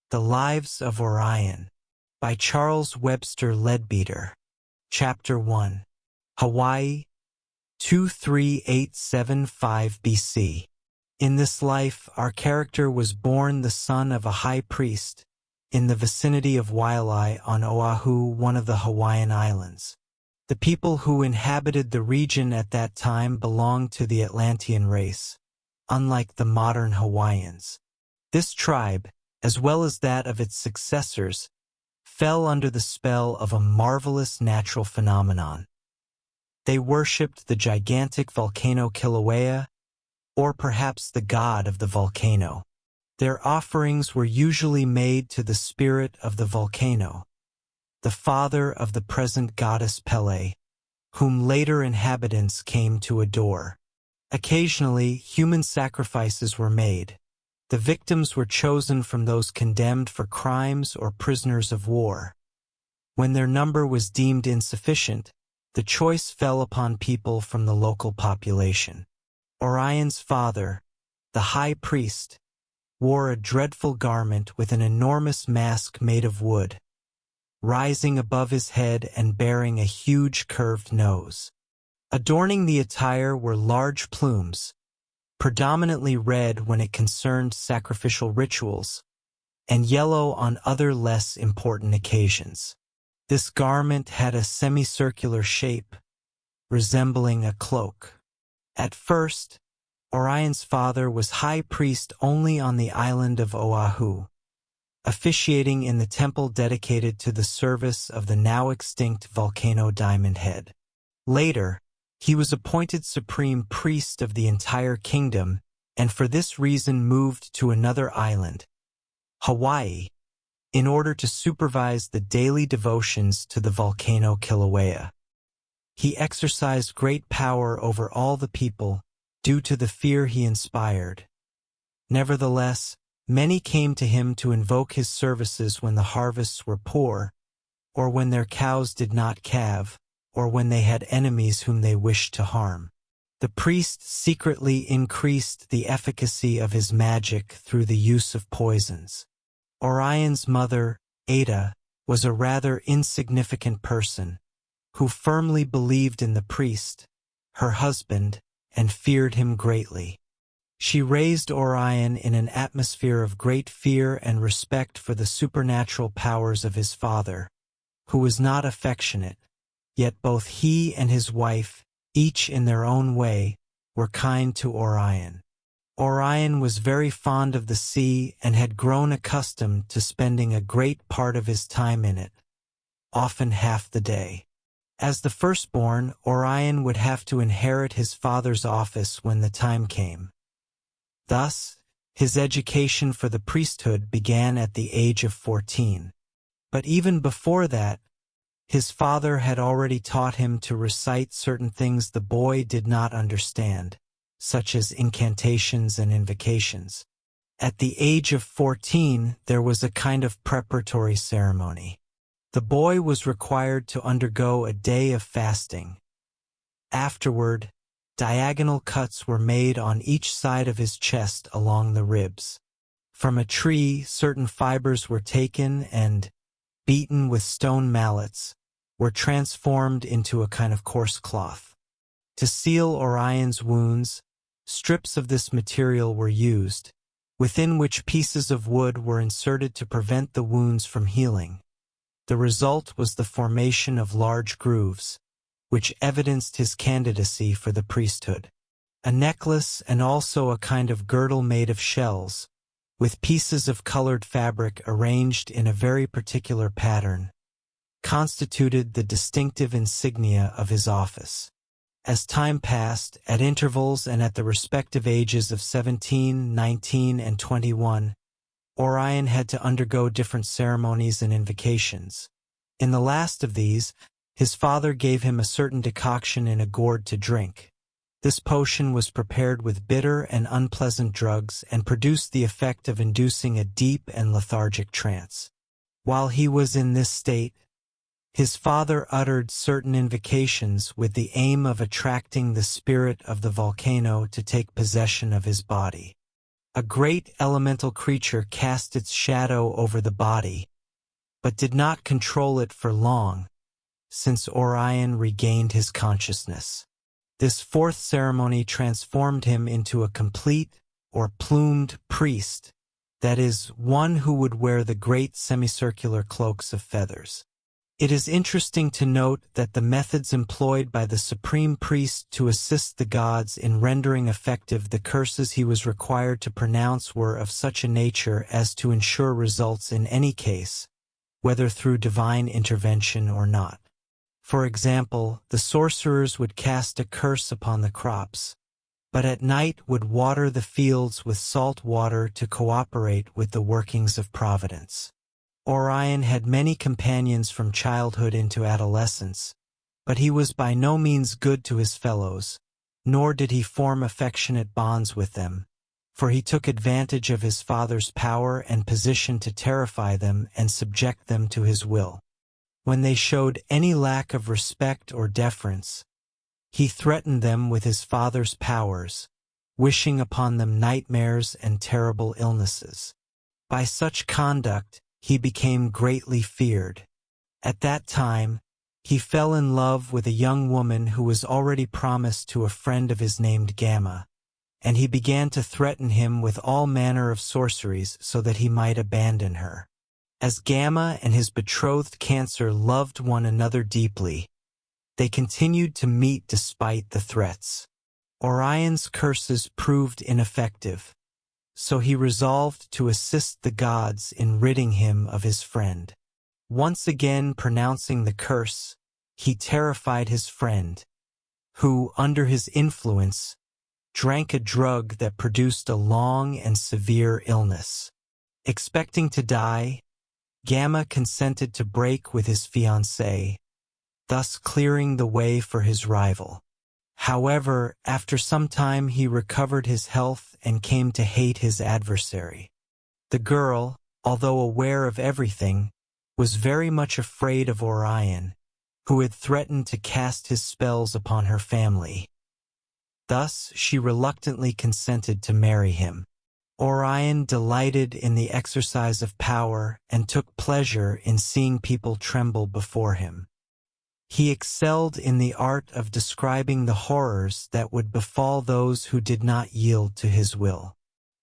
The Lives of Orion by Charles Webster Leadbeater. Chapter 1. Hawaii, 23875 BC. In this life, our character was born the son of a high priest in the vicinity of Waialae on Oahu, one of the Hawaiian Islands. The people who inhabited the region at that time belonged to the Atlantean race, unlike the modern Hawaiians. This tribe, as well as that of its successors, fell under the spell of a marvelous natural phenomenon. They worshipped the gigantic volcano Kilauea, or perhaps the god of the volcano. Their offerings were usually made to the spirit of the volcano, the father of the present goddess Pele, whom later inhabitants came to adore. Occasionally, human sacrifices were made. The victims were chosen from those condemned for crimes or prisoners of war. When their number was deemed insufficient, the choice fell upon people from the local population. Orion's father, the high priest, wore a dreadful garment with an enormous mask made of wood, rising above his head and bearing a huge curved nose. Adorning the attire were large plumes, predominantly red when it concerned sacrificial rituals, and yellow on other less important occasions. This garment had a semicircular shape, resembling a cloak. At first, Orion's father was high priest only on the island of Oahu, officiating in the temple dedicated to the service of the now extinct volcano Diamond Head. Later, he was appointed supreme priest of the entire kingdom, and for this reason moved to another island, Hawaii, in order to supervise the daily devotions to the volcano Kilauea. He exercised great power over all the people due to the fear he inspired. Nevertheless, many came to him to invoke his services when the harvests were poor, or when their cows did not calve, or when they had enemies whom they wished to harm. The priest secretly increased the efficacy of his magic through the use of poisons. Orion's mother, Ada, was a rather insignificant person, who firmly believed in the priest, her husband, and feared him greatly. She raised Orion in an atmosphere of great fear and respect for the supernatural powers of his father, who was not affectionate, yet both he and his wife, each in their own way, were kind to Orion. Orion was very fond of the sea and had grown accustomed to spending a great part of his time in it, often half the day. As the firstborn, Orion would have to inherit his father's office when the time came. Thus, his education for the priesthood began at the age of 14. But even before that, his father had already taught him to recite certain things the boy did not understand, such as incantations and invocations. At the age of 14, there was a kind of preparatory ceremony. The boy was required to undergo a day of fasting. Afterward, diagonal cuts were made on each side of his chest along the ribs. From a tree, certain fibers were taken and, beaten with stone mallets, were transformed into a kind of coarse cloth. To seal Orion's wounds, strips of this material were used, within which pieces of wood were inserted to prevent the wounds from healing. The result was the formation of large grooves, which evidenced his candidacy for the priesthood. A necklace and also a kind of girdle made of shells, with pieces of colored fabric arranged in a very particular pattern, constituted the distinctive insignia of his office. As time passed, at intervals and at the respective ages of 17, 19, and 21, Orion had to undergo different ceremonies and invocations. In the last of these, his father gave him a certain decoction in a gourd to drink. This potion was prepared with bitter and unpleasant drugs and produced the effect of inducing a deep and lethargic trance. While he was in this state, his father uttered certain invocations with the aim of attracting the spirit of the volcano to take possession of his body. A great elemental creature cast its shadow over the body, but did not control it for long, since Orion regained his consciousness. This fourth ceremony transformed him into a complete or plumed priest, that is, one who would wear the great semicircular cloaks of feathers. It is interesting to note that the methods employed by the supreme priest to assist the gods in rendering effective the curses he was required to pronounce were of such a nature as to ensure results in any case, whether through divine intervention or not. For example, the sorcerers would cast a curse upon the crops, but at night would water the fields with salt water to cooperate with the workings of providence. Orion had many companions from childhood into adolescence, but he was by no means good to his fellows, nor did he form affectionate bonds with them, for he took advantage of his father's power and position to terrify them and subject them to his will. When they showed any lack of respect or deference, he threatened them with his father's powers, wishing upon them nightmares and terrible illnesses. By such conduct, he became greatly feared. At that time, he fell in love with a young woman who was already promised to a friend of his named Gamma, and he began to threaten him with all manner of sorceries so that he might abandon her. As Gamma and his betrothed Cancer loved one another deeply, they continued to meet despite the threats. Orion's curses proved ineffective, so he resolved to assist the gods in ridding him of his friend. Once again pronouncing the curse, he terrified his friend, who, under his influence, drank a drug that produced a long and severe illness. Expecting to die, Gamma consented to break with his fiancée, thus clearing the way for his rival. However, after some time he recovered his health and came to hate his adversary. The girl, although aware of everything, was very much afraid of Orion, who had threatened to cast his spells upon her family. Thus, she reluctantly consented to marry him. Orion delighted in the exercise of power and took pleasure in seeing people tremble before him. He excelled in the art of describing the horrors that would befall those who did not yield to his will.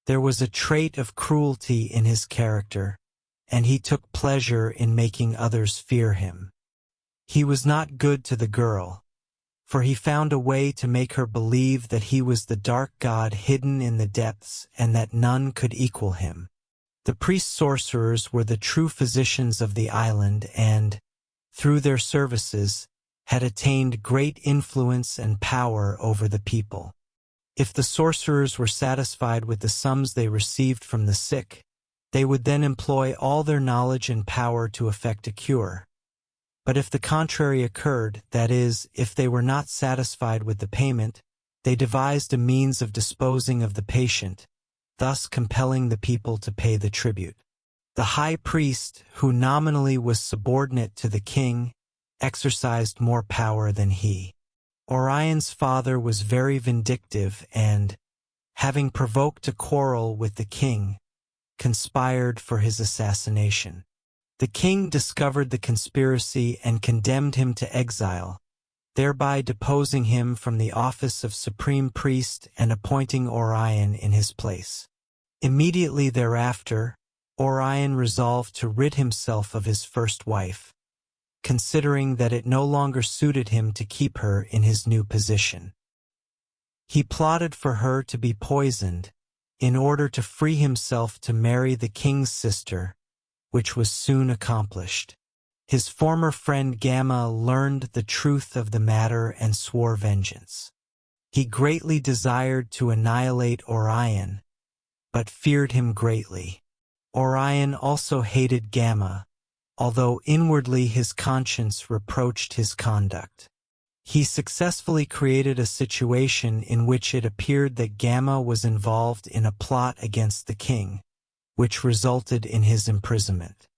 There was a trait of cruelty in his character, and he took pleasure in making others fear him. He was not good to the girl, for he found a way to make her believe that he was the dark god hidden in the depths and that none could equal him. The priest-sorcerers were the true physicians of the island and, through their services, had attained great influence and power over the people. If the sorcerers were satisfied with the sums they received from the sick, they would then employ all their knowledge and power to effect a cure. But if the contrary occurred, that is, if they were not satisfied with the payment, they devised a means of disposing of the patient, thus compelling the people to pay the tribute. The high priest, who nominally was subordinate to the king, exercised more power than he. Orion's father was very vindictive and, having provoked a quarrel with the king, conspired for his assassination. The king discovered the conspiracy and condemned him to exile, thereby deposing him from the office of supreme priest and appointing Orion in his place. Immediately thereafter, Orion resolved to rid himself of his first wife, considering that it no longer suited him to keep her in his new position. He plotted for her to be poisoned, in order to free himself to marry the king's sister, which was soon accomplished. His former friend Gamma learned the truth of the matter and swore vengeance. He greatly desired to annihilate Orion, but feared him greatly. Orion also hated Gamma, although inwardly his conscience reproached his conduct. He successfully created a situation in which it appeared that Gamma was involved in a plot against the king, which resulted in his imprisonment.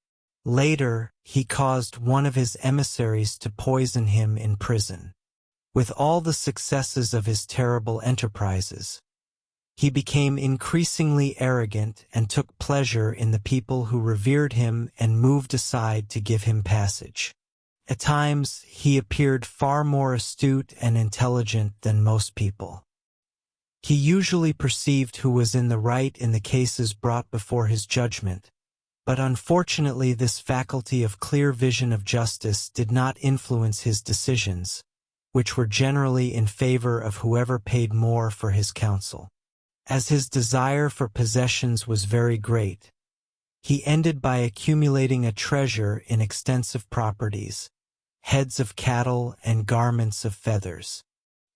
Later, he caused one of his emissaries to poison him in prison. With all the successes of his terrible enterprises, He became increasingly arrogant and took pleasure in the people who revered him and moved aside to give him passage. At times, he appeared far more astute and intelligent than most people. He usually perceived who was in the right in the cases brought before his judgment, but unfortunately this faculty of clear vision of justice did not influence his decisions, which were generally in favor of whoever paid more for his counsel. As his desire for possessions was very great, he ended by accumulating a treasure in extensive properties, heads of cattle and garments of feathers.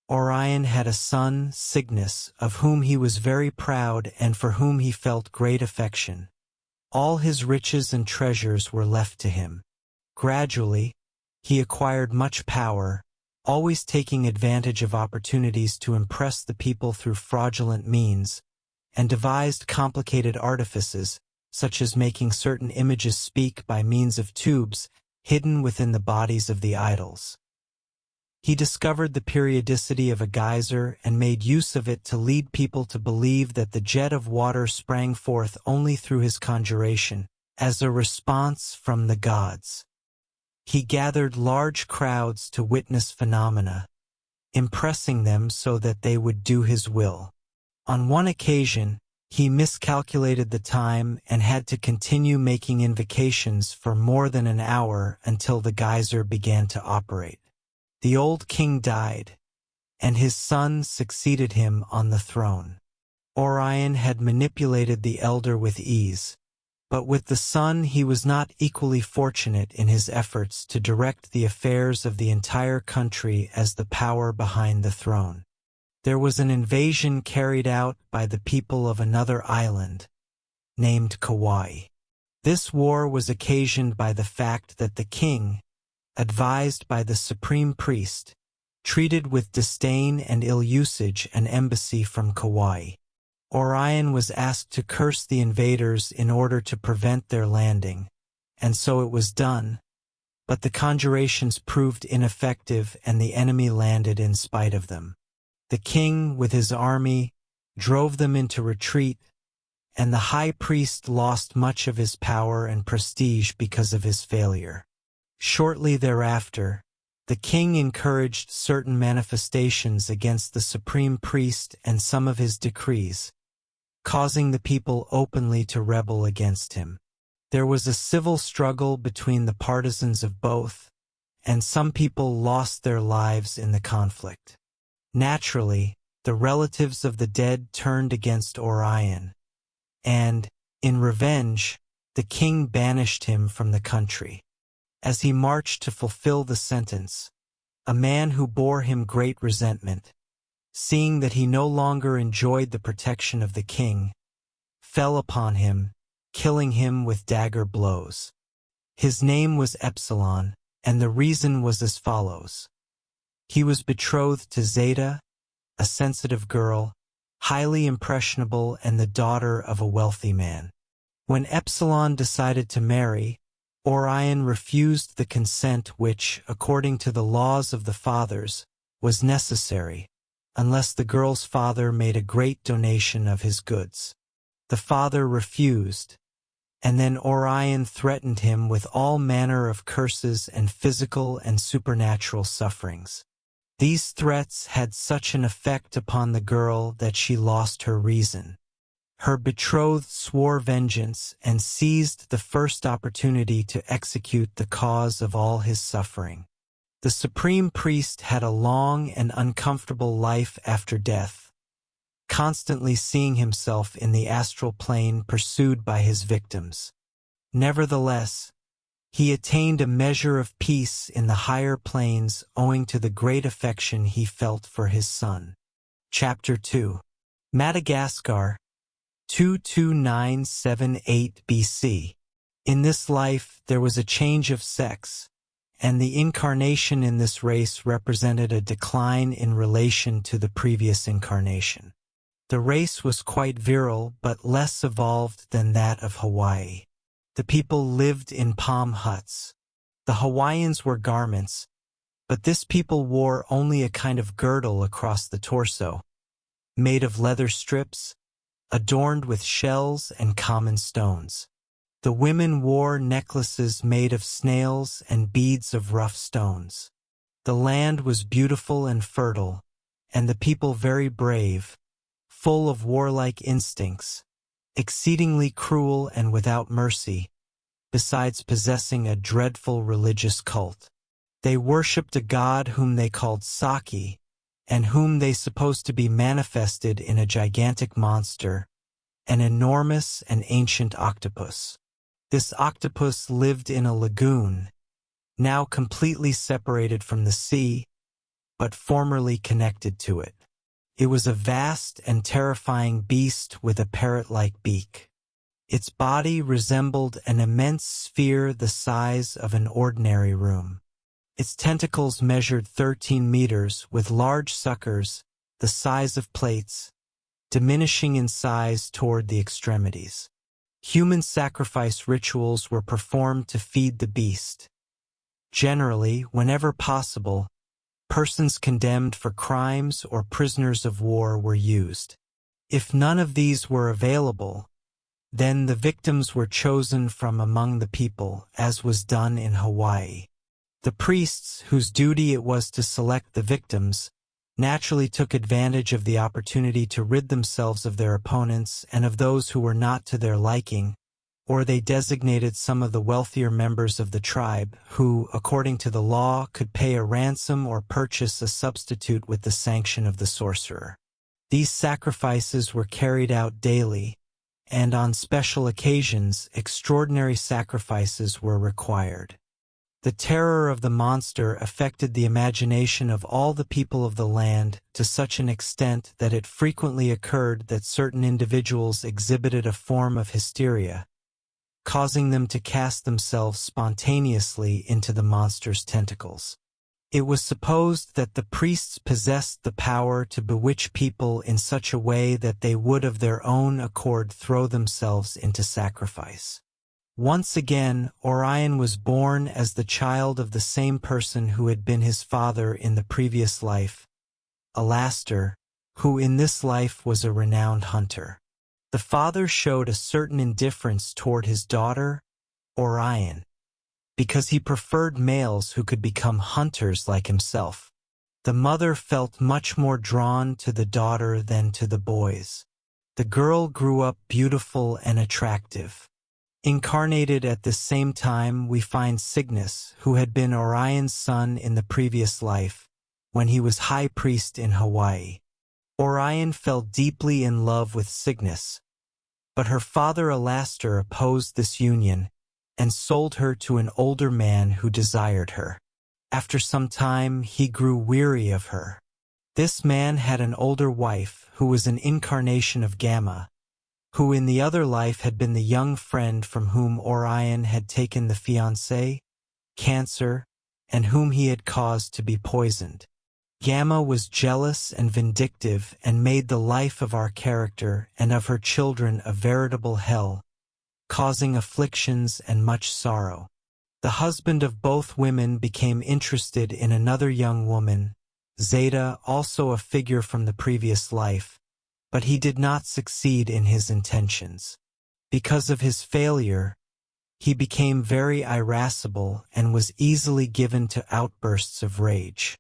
Orion had a son, Cygnus, of whom he was very proud and for whom he felt great affection. All his riches and treasures were left to him. Gradually, he acquired much power, always taking advantage of opportunities to impress the people through fraudulent means, and devised complicated artifices, such as making certain images speak by means of tubes hidden within the bodies of the idols. He discovered the periodicity of a geyser and made use of it to lead people to believe that the jet of water sprang forth only through his conjuration, as a response from the gods. He gathered large crowds to witness phenomena, impressing them so that they would do his will. On one occasion, he miscalculated the time and had to continue making invocations for more than an hour until the geyser began to operate. The old king died, and his son succeeded him on the throne. Orion had manipulated the elder with ease, but with the son he was not equally fortunate in his efforts to direct the affairs of the entire country as the power behind the throne. There was an invasion carried out by the people of another island, named Kauai. This war was occasioned by the fact that the king, advised by the supreme priest, treated with disdain and ill usage an embassy from Kauai. Orion was asked to curse the invaders in order to prevent their landing, and so it was done, but the conjurations proved ineffective and the enemy landed in spite of them. The king, with his army, drove them into retreat, and the high priest lost much of his power and prestige because of his failure. Shortly thereafter, the king encouraged certain manifestations against the supreme priest and some of his decrees, causing the people openly to rebel against him. There was a civil struggle between the partisans of both, and some people lost their lives in the conflict. Naturally, the relatives of the dead turned against Orion, and, in revenge, the king banished him from the country. As he marched to fulfill the sentence, a man who bore him great resentment, seeing that he no longer enjoyed the protection of the king, fell upon him, killing him with dagger blows. His name was Epsilon, and the reason was as follows. He was betrothed to Zeta, a sensitive girl, highly impressionable and the daughter of a wealthy man. When Epsilon decided to marry, Orion refused the consent which, according to the laws of the fathers, was necessary, unless the girl's father made a great donation of his goods. The father refused, and then Orion threatened him with all manner of curses and physical and supernatural sufferings. These threats had such an effect upon the girl that she lost her reason. Her betrothed swore vengeance and seized the first opportunity to execute the cause of all his suffering. The supreme priest had a long and uncomfortable life after death, constantly seeing himself in the astral plane pursued by his victims. Nevertheless, he attained a measure of peace in the higher planes owing to the great affection he felt for his son. Chapter 2. Madagascar, 22978 BC. In this life there was a change of sex, and the incarnation in this race represented a decline in relation to the previous incarnation. The race was quite virile but less evolved than that of Hawaii. The people lived in palm huts. The Hawaiians wore garments, but this people wore only a kind of girdle across the torso, made of leather strips, adorned with shells and common stones. The women wore necklaces made of snails and beads of rough stones. The land was beautiful and fertile, and the people very brave, full of warlike instincts, exceedingly cruel and without mercy, besides possessing a dreadful religious cult. They worshipped a god whom they called Saki, and whom they supposed to be manifested in a gigantic monster, an enormous and ancient octopus. This octopus lived in a lagoon, now completely separated from the sea, but formerly connected to it. It was a vast and terrifying beast with a parrot-like beak. Its body resembled an immense sphere the size of an ordinary room. Its tentacles measured 13 meters with large suckers, the size of plates, diminishing in size toward the extremities. Human sacrifice rituals were performed to feed the beast. Generally, whenever possible, persons condemned for crimes or prisoners of war were used. If none of these were available, then the victims were chosen from among the people, as was done in Hawaii. The priests, whose duty it was to select the victims, naturally took advantage of the opportunity to rid themselves of their opponents and of those who were not to their liking, or they designated some of the wealthier members of the tribe who, according to the law, could pay a ransom or purchase a substitute with the sanction of the sorcerer. These sacrifices were carried out daily, and on special occasions extraordinary sacrifices were required. The terror of the monster affected the imagination of all the people of the land to such an extent that it frequently occurred that certain individuals exhibited a form of hysteria, causing them to cast themselves spontaneously into the monster's tentacles. It was supposed that the priests possessed the power to bewitch people in such a way that they would of their own accord throw themselves into sacrifice. Once again, Orion was born as the child of the same person who had been his father in the previous life, Alastor, who in this life was a renowned hunter. The father showed a certain indifference toward his daughter, Orion, because he preferred males who could become hunters like himself. The mother felt much more drawn to the daughter than to the boys. The girl grew up beautiful and attractive. Incarnated at this same time, we find Cygnus, who had been Orion's son in the previous life, when he was high priest in Hawaii. Orion fell deeply in love with Cygnus, but her father Alastor opposed this union and sold her to an older man who desired her. After some time, he grew weary of her. This man had an older wife who was an incarnation of Gamma, who in the other life had been the young friend from whom Orion had taken the fiancé, Cancer, and whom he had caused to be poisoned. Gamma was jealous and vindictive and made the life of our character and of her children a veritable hell, causing afflictions and much sorrow. The husband of both women became interested in another young woman, Zeta, also a figure from the previous life, but he did not succeed in his intentions. Because of his failure, he became very irascible and was easily given to outbursts of rage.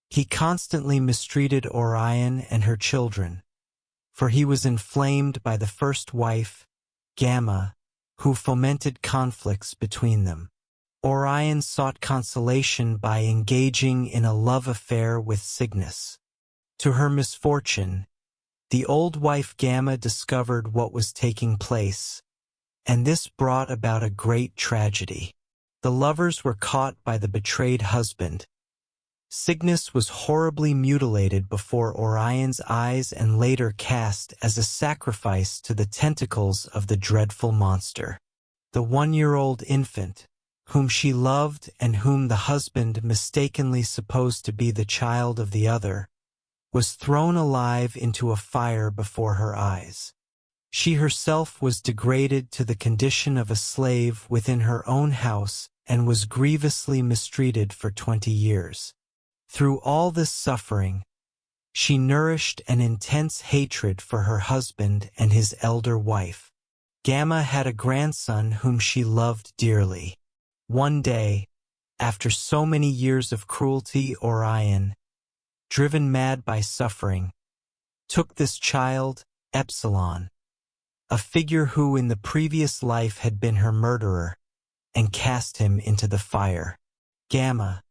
He constantly mistreated Orion and her children, for he was inflamed by the first wife, Gamma, who fomented conflicts between them. Orion sought consolation by engaging in a love affair with Cygnus. To her misfortune, the old wife Gamma discovered what was taking place, and this brought about a great tragedy. The lovers were caught by the betrayed husband. Cygnus was horribly mutilated before Orion's eyes and later cast as a sacrifice to the tentacles of the dreadful monster. The 1-year-old infant, whom she loved and whom the husband mistakenly supposed to be the child of the other, was thrown alive into a fire before her eyes. She herself was degraded to the condition of a slave within her own house and was grievously mistreated for 20 years. Through all this suffering, She nourished an intense hatred for her husband and his elder wife. Gamma had a grandson whom she loved dearly. One day, after so many years of cruelty, Orion, driven mad by suffering, took this child, Epsilon, a figure who in the previous life had been her murderer, and cast him into the fire. Gamma,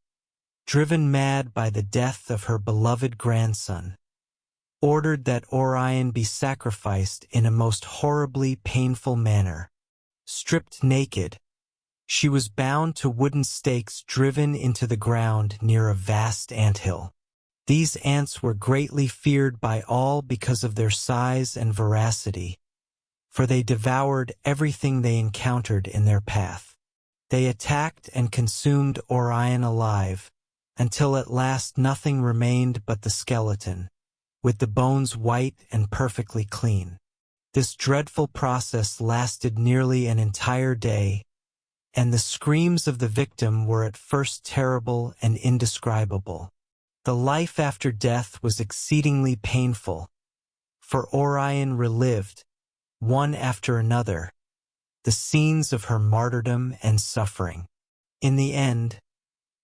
driven mad by the death of her beloved grandson, ordered that Orion be sacrificed in a most horribly painful manner. Stripped naked, she was bound to wooden stakes driven into the ground near a vast anthill. These ants were greatly feared by all because of their size and voracity, for they devoured everything they encountered in their path. They attacked and consumed Orion alive, until at last nothing remained but the skeleton, with the bones white and perfectly clean. This dreadful process lasted nearly an entire day, and the screams of the victim were at first terrible and indescribable. The life after death was exceedingly painful, for Orion relived, one after another, the scenes of her martyrdom and suffering. In the end,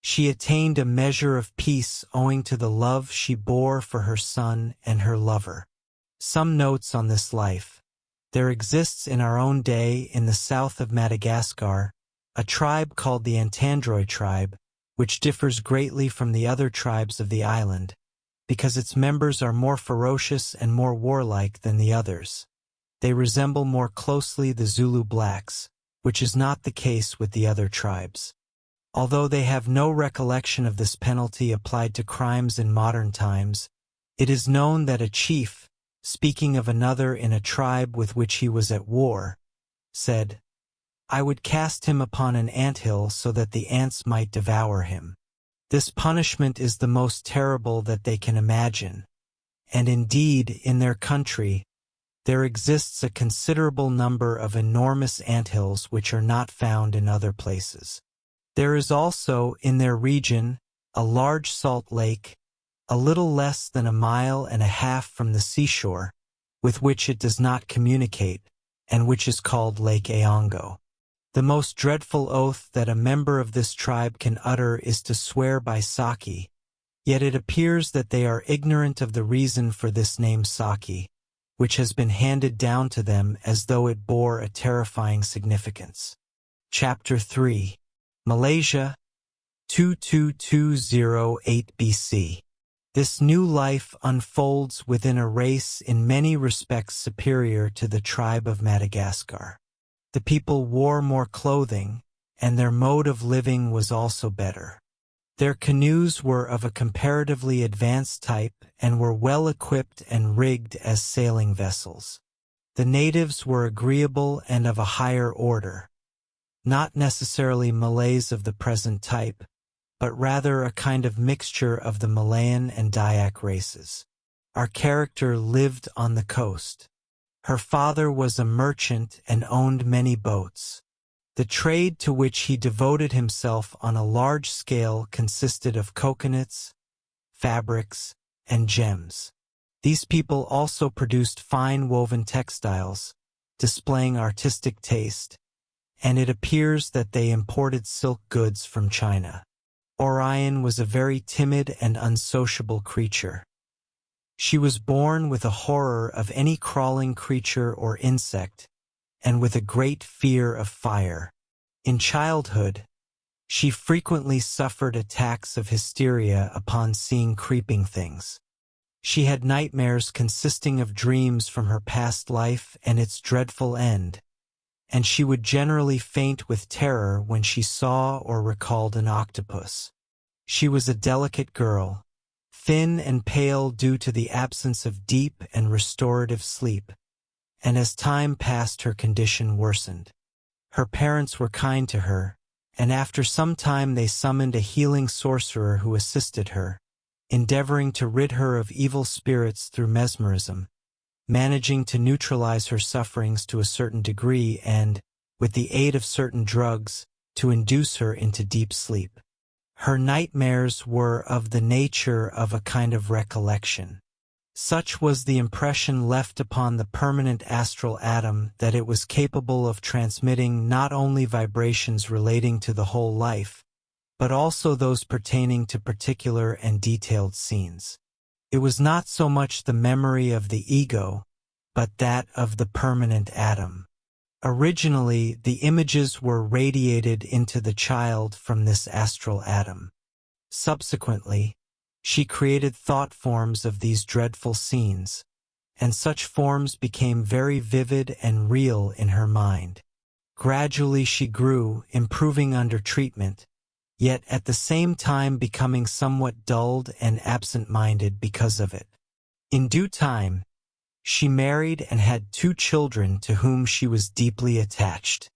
she attained a measure of peace owing to the love she bore for her son and her lover. Some notes on this life. There exists in our own day in the south of Madagascar a tribe called the Antandroy tribe, which differs greatly from the other tribes of the island, because its members are more ferocious and more warlike than the others. They resemble more closely the Zulu blacks, which is not the case with the other tribes. Although they have no recollection of this penalty applied to crimes in modern times, it is known that a chief, speaking of another in a tribe with which he was at war, said, "I would cast him upon an anthill so that the ants might devour him." This punishment is the most terrible that they can imagine, and indeed, in their country, there exists a considerable number of enormous anthills which are not found in other places. There is also, in their region, a large salt lake, a little less than 1.5 miles from the seashore, with which it does not communicate, and which is called Lake Aongo. The most dreadful oath that a member of this tribe can utter is to swear by Saki, yet it appears that they are ignorant of the reason for this name Saki, which has been handed down to them as though it bore a terrifying significance. Chapter 3. Malaysia, 22208 BC. This new life unfolds within a race in many respects superior to the tribe of Madagascar. The people wore more clothing, and their mode of living was also better. Their canoes were of a comparatively advanced type and were well equipped and rigged as sailing vessels. The natives were agreeable and of a higher order, not necessarily Malays of the present type, but rather a kind of mixture of the Malayan and Dayak races. Our character lived on the coast. Her father was a merchant and owned many boats. The trade to which he devoted himself on a large scale consisted of coconuts, fabrics, and gems. These people also produced fine woven textiles, displaying artistic taste, and it appears that they imported silk goods from China. Orion was a very timid and unsociable creature. She was born with a horror of any crawling creature or insect, and with a great fear of fire. In childhood, she frequently suffered attacks of hysteria upon seeing creeping things. She had nightmares consisting of dreams from her past life and its dreadful end, and she would generally faint with terror when she saw or recalled an octopus. She was a delicate girl, thin and pale due to the absence of deep and restorative sleep, and as time passed her condition worsened. Her parents were kind to her, and after some time they summoned a healing sorcerer who assisted her, endeavoring to rid her of evil spirits through mesmerism, managing to neutralize her sufferings to a certain degree and, with the aid of certain drugs, to induce her into deep sleep. Her nightmares were of the nature of a kind of recollection. Such was the impression left upon the permanent astral atom that it was capable of transmitting not only vibrations relating to the whole life, but also those pertaining to particular and detailed scenes. It was not so much the memory of the ego, but that of the permanent atom. Originally, the images were radiated into the child from this astral atom. Subsequently, she created thought forms of these dreadful scenes, and such forms became very vivid and real in her mind. Gradually she grew, improving under treatment, yet at the same time becoming somewhat dulled and absent-minded because of it. In due time, she married and had 2 children to whom she was deeply attached.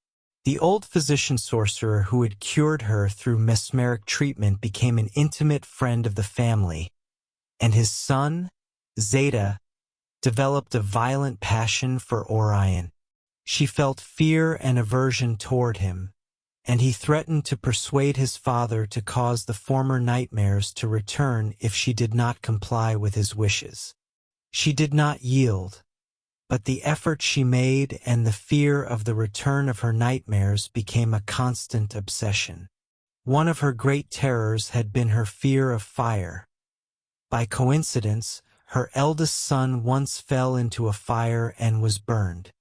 The old physician-sorcerer who had cured her through mesmeric treatment became an intimate friend of the family, and his son, Zeta, developed a violent passion for Orion. She felt fear and aversion toward him, and he threatened to persuade his father to cause the former nightmares to return if she did not comply with his wishes. She did not yield, but the effort she made and the fear of the return of her nightmares became a constant obsession. One of her great terrors had been her fear of fire. By coincidence, her eldest son once fell into a fire and was burned.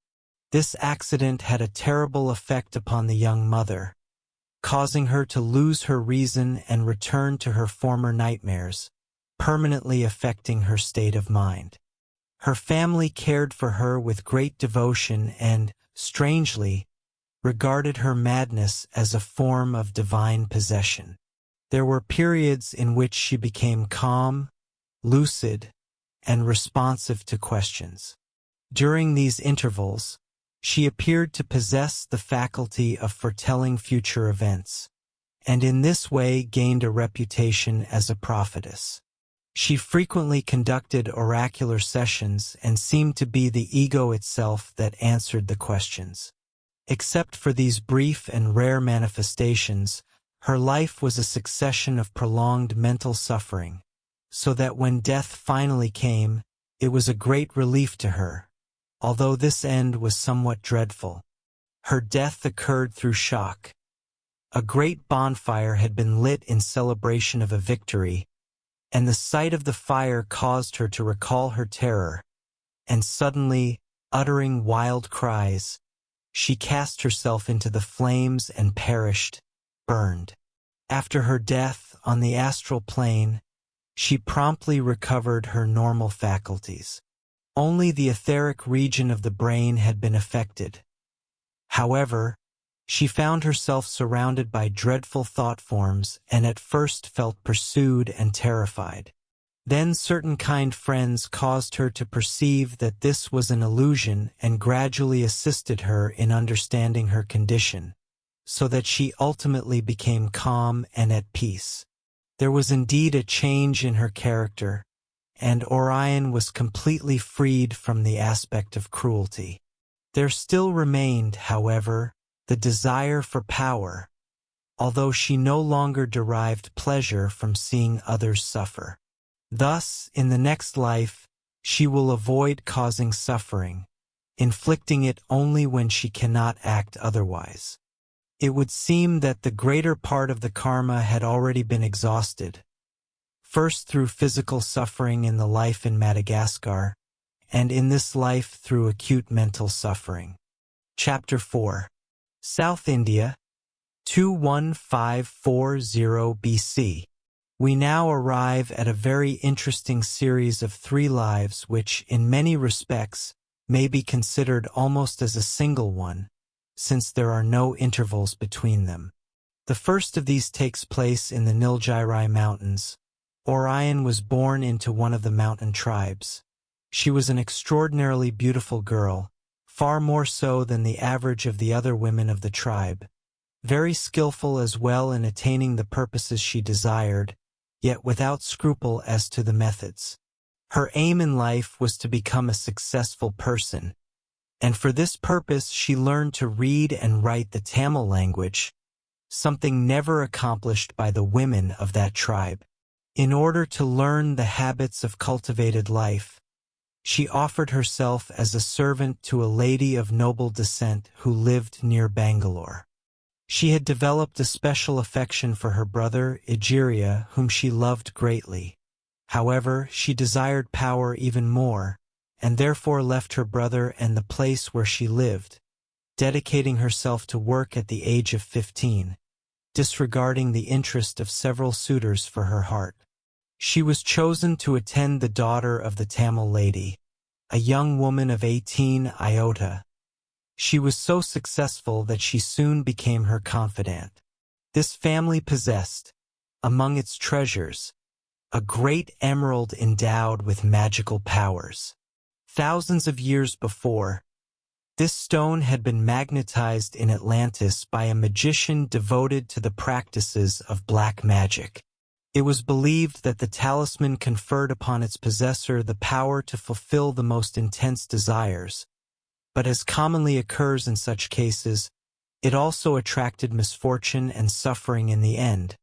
This accident had a terrible effect upon the young mother, causing her to lose her reason and return to her former nightmares, permanently affecting her state of mind. Her family cared for her with great devotion and, strangely, regarded her madness as a form of divine possession. There were periods in which she became calm, lucid, and responsive to questions. During these intervals, she appeared to possess the faculty of foretelling future events, and in this way gained a reputation as a prophetess. She frequently conducted oracular sessions and seemed to be the ego itself that answered the questions. Except for these brief and rare manifestations, her life was a succession of prolonged mental suffering, so that when death finally came, it was a great relief to her, although this end was somewhat dreadful. Her death occurred through shock. A great bonfire had been lit in celebration of a victory, and the sight of the fire caused her to recall her terror, and suddenly, uttering wild cries, she cast herself into the flames and perished, burned. After her death on the astral plane, she promptly recovered her normal faculties. Only the etheric region of the brain had been affected. However, she found herself surrounded by dreadful thought forms and at first felt pursued and terrified. Then certain kind friends caused her to perceive that this was an illusion and gradually assisted her in understanding her condition, so that she ultimately became calm and at peace. There was indeed a change in her character, and Orion was completely freed from the aspect of cruelty. There still remained, however, the desire for power, although she no longer derived pleasure from seeing others suffer. Thus, in the next life, she will avoid causing suffering, inflicting it only when she cannot act otherwise. It would seem that the greater part of the karma had already been exhausted, first through physical suffering in the life in Madagascar, and in this life through acute mental suffering. Chapter 4. South India, 21540 BC. We now arrive at a very interesting series of 3 lives which, in many respects, may be considered almost as a single one, since there are no intervals between them. The first of these takes place in the Nilgiri Mountains. Orion was born into one of the mountain tribes. She was an extraordinarily beautiful girl, far more so than the average of the other women of the tribe, very skillful as well in attaining the purposes she desired, yet without scruple as to the methods. Her aim in life was to become a successful person, and for this purpose she learned to read and write the Tamil language, something never accomplished by the women of that tribe. In order to learn the habits of cultivated life, She offered herself as a servant to a lady of noble descent who lived near Bangalore. She had developed a special affection for her brother, Egeria, whom she loved greatly. However, she desired power even more, and therefore left her brother and the place where she lived, dedicating herself to work at the age of 15, disregarding the interest of several suitors for her heart. She was chosen to attend the daughter of the Tamil lady, a young woman of 18, Iota. She was so successful that she soon became her confidant. This family possessed, among its treasures, a great emerald endowed with magical powers. Thousands of years before, this stone had been magnetized in Atlantis by a magician devoted to the practices of black magic. It was believed that the talisman conferred upon its possessor the power to fulfill the most intense desires, but as commonly occurs in such cases, it also attracted misfortune and suffering in the end,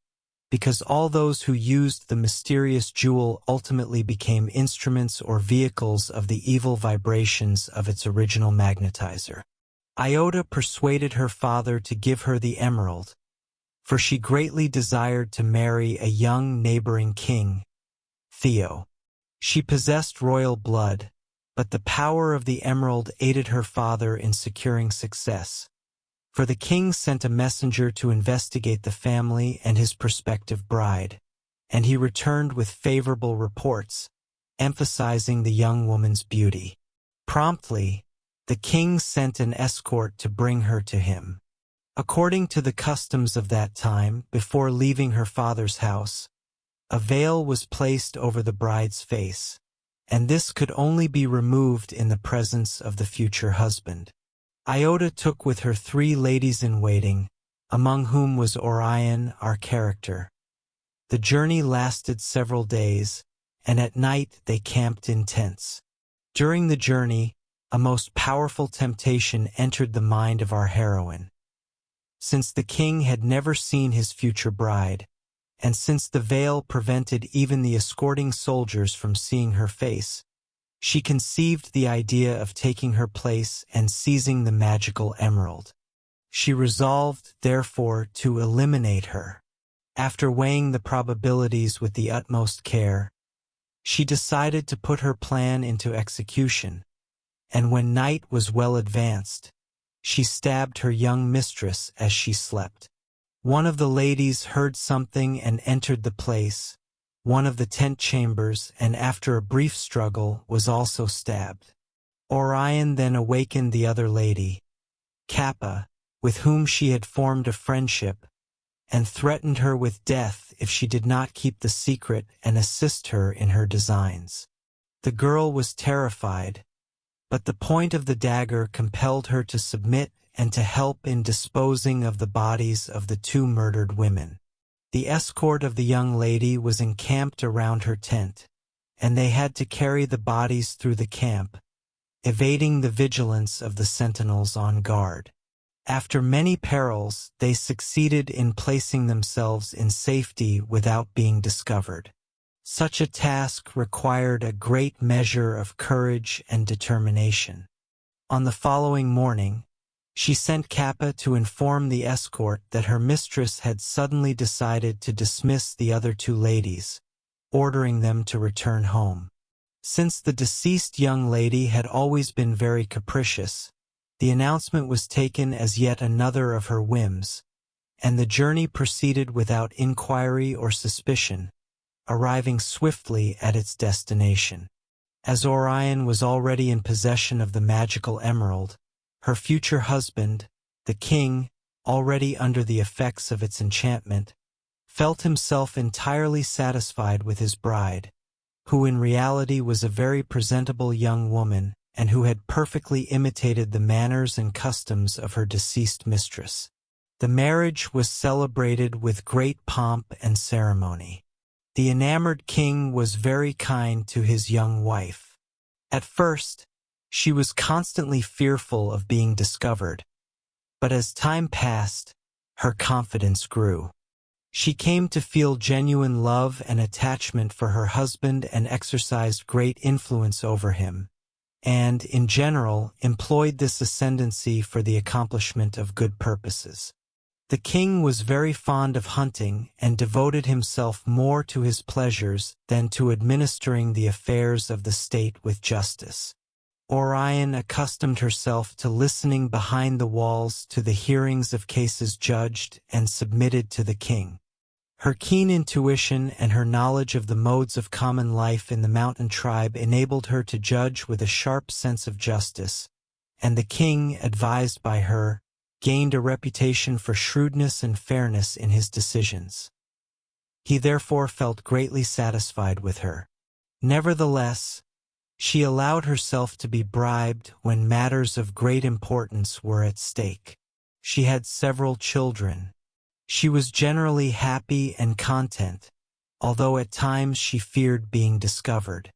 because all those who used the mysterious jewel ultimately became instruments or vehicles of the evil vibrations of its original magnetizer. Iota persuaded her father to give her the emerald, for she greatly desired to marry a young neighboring king, Theo. She possessed royal blood, but the power of the emerald aided her father in securing success, for the king sent a messenger to investigate the family and his prospective bride, and he returned with favorable reports, emphasizing the young woman's beauty. Promptly, the king sent an escort to bring her to him. According to the customs of that time, before leaving her father's house, a veil was placed over the bride's face, and this could only be removed in the presence of the future husband. Iota took with her 3 ladies-in-waiting, among whom was Orion, our character. The journey lasted several days, and at night they camped in tents. During the journey, a most powerful temptation entered the mind of our heroine. Since the king had never seen his future bride, and since the veil prevented even the escorting soldiers from seeing her face, she conceived the idea of taking her place and seizing the magical emerald. She resolved, therefore, to eliminate her. After weighing the probabilities with the utmost care, she decided to put her plan into execution, and when night was well advanced, she stabbed her young mistress as she slept. One of the ladies heard something and entered the place, one of the tent chambers, and after a brief struggle was also stabbed. Orion then awakened the other lady, Kappa, with whom she had formed a friendship, and threatened her with death if she did not keep the secret and assist her in her designs. The girl was terrified, but the point of the dagger compelled her to submit and to help in disposing of the bodies of the 2 murdered women. The escort of the young lady was encamped around her tent, and they had to carry the bodies through the camp, evading the vigilance of the sentinels on guard. After many perils, they succeeded in placing themselves in safety without being discovered. Such a task required a great measure of courage and determination. On the following morning, she sent Kappa to inform the escort that her mistress had suddenly decided to dismiss the other 2 ladies, ordering them to return home. Since the deceased young lady had always been very capricious, the announcement was taken as yet another of her whims, and the journey proceeded without inquiry or suspicion, arriving swiftly at its destination. As Orion was already in possession of the magical emerald, her future husband, the king, already under the effects of its enchantment, felt himself entirely satisfied with his bride, who in reality was a very presentable young woman and who had perfectly imitated the manners and customs of her deceased mistress. The marriage was celebrated with great pomp and ceremony. The enamored king was very kind to his young wife. At first, she was constantly fearful of being discovered, but as time passed, her confidence grew. She came to feel genuine love and attachment for her husband and exercised great influence over him, and, in general, employed this ascendancy for the accomplishment of good purposes. The king was very fond of hunting and devoted himself more to his pleasures than to administering the affairs of the state with justice. Orion accustomed herself to listening behind the walls to the hearings of cases judged and submitted to the king. Her keen intuition and her knowledge of the modes of common life in the mountain tribe enabled her to judge with a sharp sense of justice, and the king, advised by her, gained a reputation for shrewdness and fairness in his decisions. He therefore felt greatly satisfied with her. Nevertheless, she allowed herself to be bribed when matters of great importance were at stake. She had several children. She was generally happy and content, although at times she feared being discovered.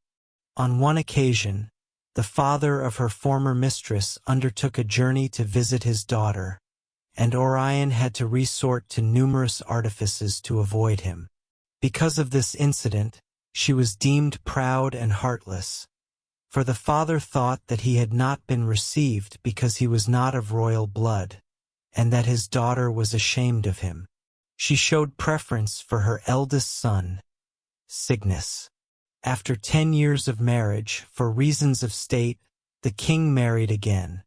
On one occasion, the father of her former mistress undertook a journey to visit his daughter, and Orion had to resort to numerous artifices to avoid him. Because of this incident, she was deemed proud and heartless, for the father thought that he had not been received because he was not of royal blood, and that his daughter was ashamed of him. She showed preference for her eldest son, Cygnus. After 10 years of marriage, for reasons of state, the king married again,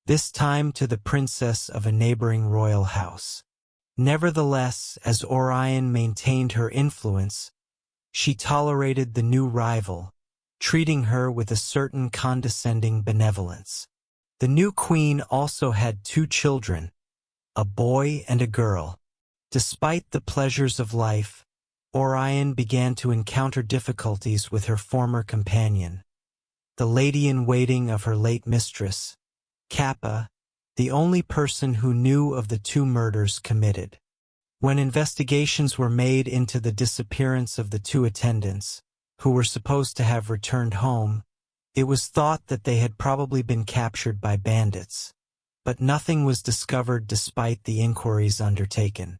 this time to the princess of a neighboring royal house. Nevertheless, as Orion maintained her influence, she tolerated the new rival, treating her with a certain condescending benevolence. The new queen also had 2 children, a boy and a girl. Despite the pleasures of life, Orion began to encounter difficulties with her former companion, the lady-in-waiting of her late mistress, Kappa, the only person who knew of the 2 murders committed. When investigations were made into the disappearance of the 2 attendants, who were supposed to have returned home, it was thought that they had probably been captured by bandits, but nothing was discovered despite the inquiries undertaken.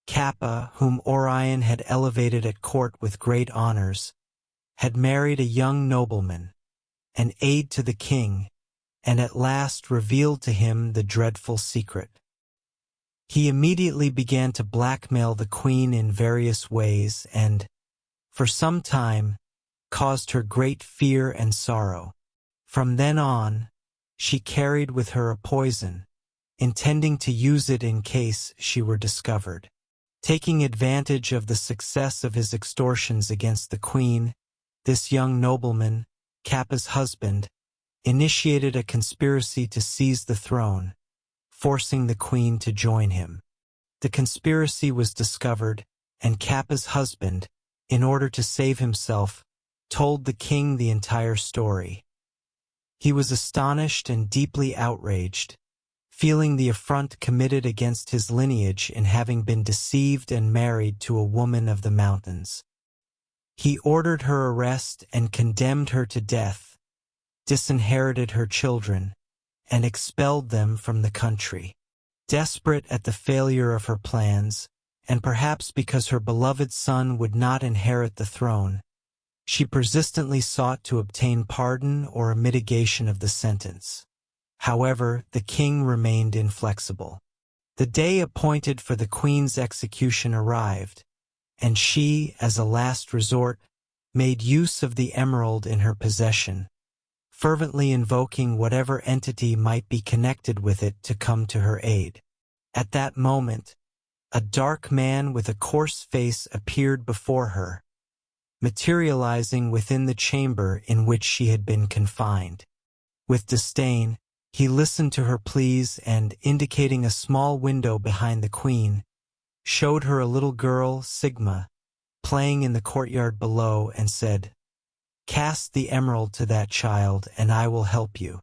Kappa, whom Orion had elevated at court with great honors, had married a young nobleman, an aide to the king, and at last revealed to him the dreadful secret. He immediately began to blackmail the queen in various ways and, for some time, caused her great fear and sorrow. From then on, she carried with her a poison, intending to use it in case she were discovered. Taking advantage of the success of his extortions against the queen, this young nobleman, Kappa's husband, initiated a conspiracy to seize the throne, forcing the queen to join him. The conspiracy was discovered, and Kappa's husband, in order to save himself, told the king the entire story. He was astonished and deeply outraged, feeling the affront committed against his lineage in having been deceived and married to a woman of the mountains. He ordered her arrest and condemned her to death, disinherited her children, and expelled them from the country. Desperate at the failure of her plans, and perhaps because her beloved son would not inherit the throne, she persistently sought to obtain pardon or a mitigation of the sentence. However, the king remained inflexible. The day appointed for the queen's execution arrived, and she, as a last resort, made use of the emerald in her possession, fervently invoking whatever entity might be connected with it to come to her aid. At that moment, a dark man with a coarse face appeared before her, materializing within the chamber in which she had been confined. With disdain, he listened to her pleas and, indicating a small window behind the queen, showed her a little girl, Sigma, playing in the courtyard below and said, "Cast the emerald to that child and I will help you."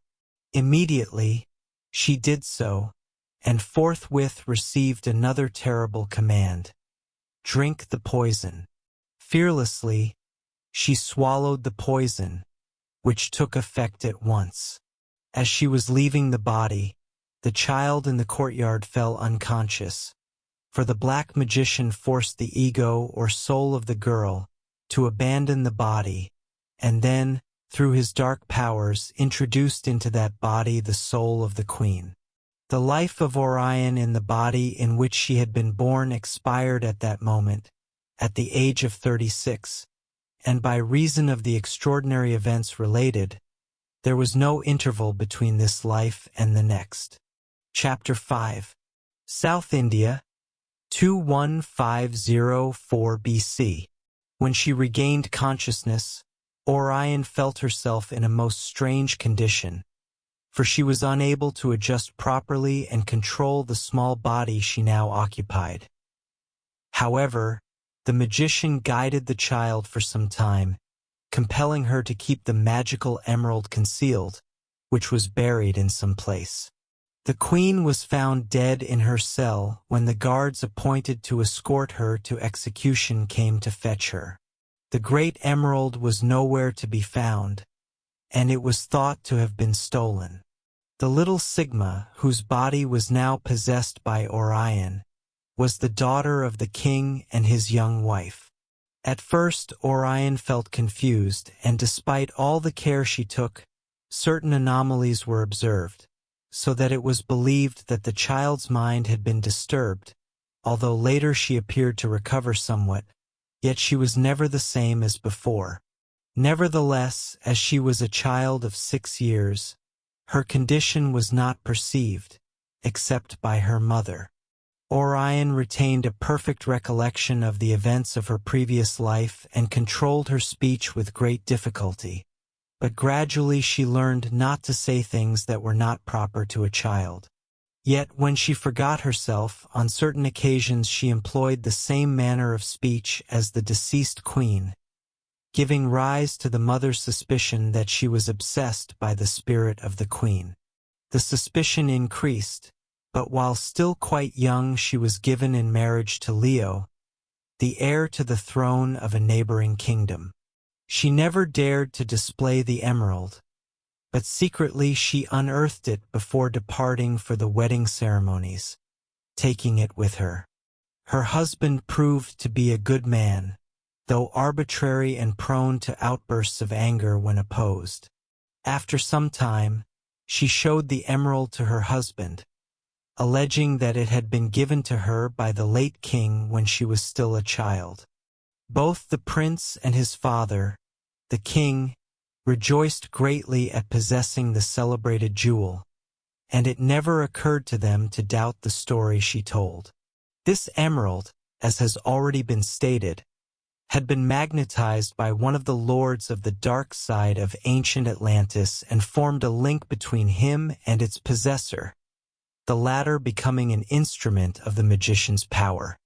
Immediately, she did so, and forthwith received another terrible command: drink the poison. Fearlessly, she swallowed the poison, which took effect at once. As she was leaving the body, the child in the courtyard fell unconscious, for the black magician forced the ego or soul of the girl to abandon the body, and then, through his dark powers, introduced into that body the soul of the queen. The life of Orion in the body in which she had been born expired at that moment, at the age of 36, and by reason of the extraordinary events related, there was no interval between this life and the next. Chapter 5. South India, 21504 BC. When she regained consciousness, Orion felt herself in a most strange condition, for she was unable to adjust properly and control the small body she now occupied. However, the magician guided the child for some time, compelling her to keep the magical emerald concealed, which was buried in some place. The queen was found dead in her cell when the guards appointed to escort her to execution came to fetch her. The great emerald was nowhere to be found, and it was thought to have been stolen. The little Sigma, whose body was now possessed by Orion, was the daughter of the king and his young wife. At first, Orion felt confused, and despite all the care she took, certain anomalies were observed, so that it was believed that the child's mind had been disturbed. Although later she appeared to recover somewhat, yet she was never the same as before. Nevertheless, as she was a child of 6 years, her condition was not perceived, except by her mother. Orion retained a perfect recollection of the events of her previous life and controlled her speech with great difficulty. But gradually she learned not to say things that were not proper to a child. Yet when she forgot herself, on certain occasions she employed the same manner of speech as the deceased queen, giving rise to the mother's suspicion that she was obsessed by the spirit of the queen. The suspicion increased, but while still quite young she was given in marriage to Leo, the heir to the throne of a neighboring kingdom. She never dared to display the emerald, but secretly she unearthed it before departing for the wedding ceremonies, taking it with her. Her husband proved to be a good man, though arbitrary and prone to outbursts of anger when opposed. After some time, she showed the emerald to her husband, alleging that it had been given to her by the late king when she was still a child. Both the prince and his father, the king, rejoiced greatly at possessing the celebrated jewel, and it never occurred to them to doubt the story she told. This emerald, as has already been stated, had been magnetized by one of the lords of the dark side of ancient Atlantis and formed a link between him and its possessor, the latter becoming an instrument of the magician's power.